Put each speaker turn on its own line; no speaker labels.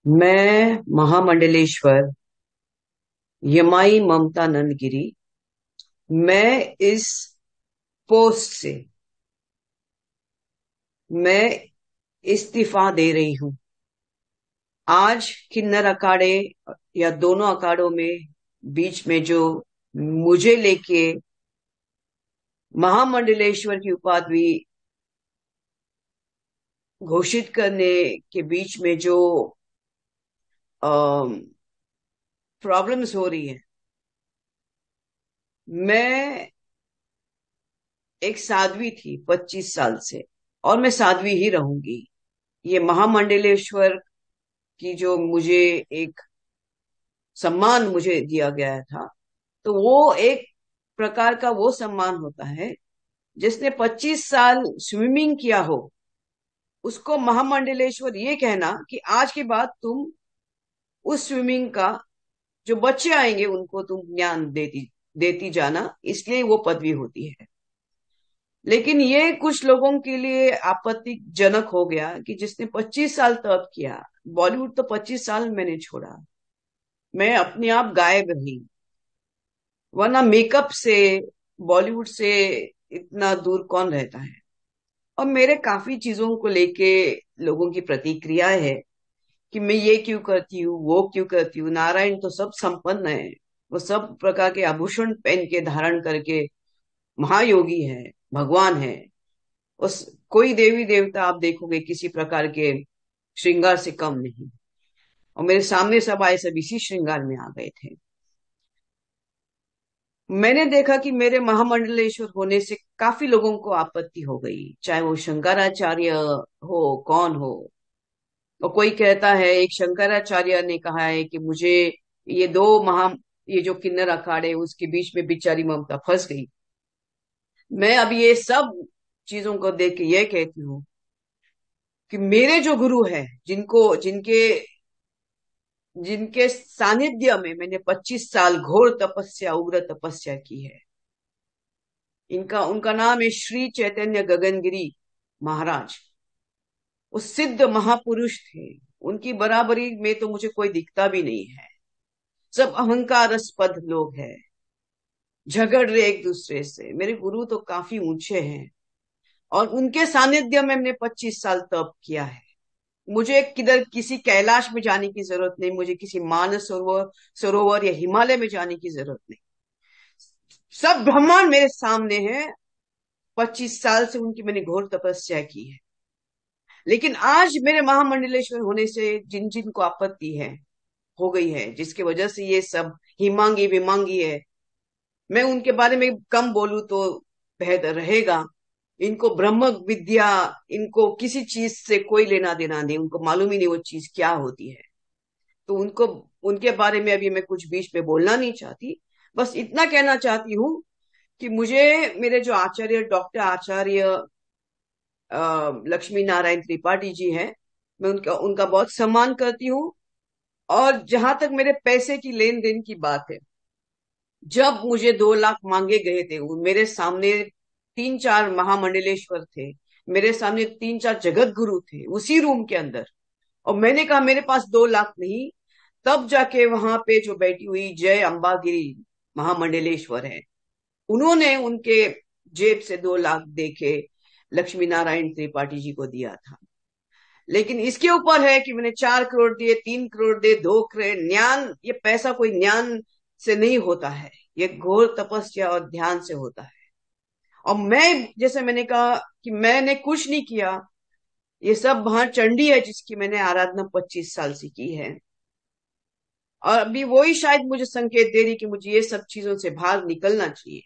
मैं महामंडलेश्वर यमाई ममता नंदगिरी। मैं इस पोस्ट से मैं इस्तीफा दे रही हूं। आज किन्नर अखाड़े या दोनों अखाड़ों में बीच में जो मुझे लेके महामंडलेश्वर की उपाधि घोषित करने के बीच में जो प्रॉब्लम्स हो रही है। मैं एक साध्वी थी 25 साल से, और मैं साध्वी ही रहूंगी। ये महामंडलेश्वर की जो मुझे एक सम्मान मुझे दिया गया था, तो वो एक प्रकार का वो सम्मान होता है। जिसने 25 साल स्विमिंग किया हो, उसको महामंडलेश्वर ये कहना कि आज के बाद तुम उस स्विमिंग का जो बच्चे आएंगे उनको तुम ज्ञान देती देती जाना, इसलिए वो पदवी होती है। लेकिन ये कुछ लोगों के लिए आपत्तिजनक हो गया कि जिसने 25 साल तप किया। बॉलीवुड तो 25 साल मैंने छोड़ा, मैं अपने आप गायब रही, वरना मेकअप से बॉलीवुड से इतना दूर कौन रहता है। और मेरे काफी चीजों को लेके लोगों की प्रतिक्रिया है कि मैं ये क्यों करती हूँ, वो क्यों करती हूँ। नारायण तो सब संपन्न है, वो सब प्रकार के आभूषण पहन के धारण करके महायोगी है, भगवान है। उस कोई देवी देवता आप देखोगे किसी प्रकार के श्रृंगार से कम नहीं। और मेरे सामने सब आए, सब इसी श्रृंगार में आ गए थे। मैंने देखा कि मेरे महामंडलेश्वर होने से काफी लोगों को आपत्ति हो गई, चाहे वो शंकराचार्य हो, कौन हो। और कोई कहता है, एक शंकराचार्य ने कहा है कि मुझे ये दो महा ये जो किन्नर अखाड़े उसके बीच में बेचारी ममता फंस गई। मैं अब ये सब चीजों को देख के ये कहती हूँ कि मेरे जो गुरु है, जिनको जिनके जिनके सानिध्य में मैंने 25 साल घोर तपस्या, उग्र तपस्या की है, इनका उनका नाम है श्री चैतन्य गगनगिरी महाराज। वो सिद्ध महापुरुष थे, उनकी बराबरी में तो मुझे कोई दिखता भी नहीं है। सब अहंकारास्पद लोग हैं, झगड़ रहे एक दूसरे से। मेरे गुरु तो काफी ऊंचे हैं, और उनके सानिध्य में मैंने 25 साल तप किया है। मुझे किधर किसी कैलाश में जाने की जरूरत नहीं, मुझे किसी मानस सरोवर सरोवर या हिमालय में जाने की जरूरत नहीं। सब ब्रह्मांड मेरे सामने है। 25 साल से उनकी मैंने घोर तपस्या की है। लेकिन आज मेरे महामंडलेश्वर होने से जिन जिन को आपत्ति है, हो गई है, जिसकी वजह से ये सब हिमांगी विमांगी है, मैं उनके बारे में कम बोलूं तो बेहतर रहेगा। इनको ब्रह्म विद्या, इनको किसी चीज से कोई लेना देना नहीं, उनको मालूम ही नहीं वो चीज क्या होती है। तो उनको उनके बारे में अभी मैं कुछ बीच में बोलना नहीं चाहती। बस इतना कहना चाहती हूँ कि मुझे मेरे जो आचार्य, डॉक्टर आचार्य लक्ष्मी नारायण त्रिपाठी जी हैं, मैं उनका उनका बहुत सम्मान करती हूँ। और जहां तक मेरे पैसे की लेन देन की बात है, जब मुझे 2 लाख मांगे गए थे, मेरे सामने 3-4 महामंडलेश्वर थे, मेरे सामने 3-4 जगत गुरु थे उसी रूम के अंदर, और मैंने कहा मेरे पास 2 लाख नहीं। तब जाके वहां पे जो बैठी हुई जय अंबागिरी महामंडलेश्वर है, उन्होंने उनके जेब से 2 लाख देके लक्ष्मी नारायण त्रिपाठी जी को दिया था। लेकिन इसके ऊपर है कि मैंने 4 करोड़ दिए, 3 करोड़ दिए, 2 करोड़। ज्ञान, ये पैसा कोई ज्ञान से नहीं होता है, ये घोर तपस्या और ध्यान से होता है। और मैं, जैसे मैंने कहा कि मैंने कुछ नहीं किया, ये सब वहां चंडी है जिसकी मैंने आराधना 25 साल से की है। और अभी वही शायद मुझे संकेत दे रही कि मुझे ये सब चीजों से बाहर निकलना चाहिए।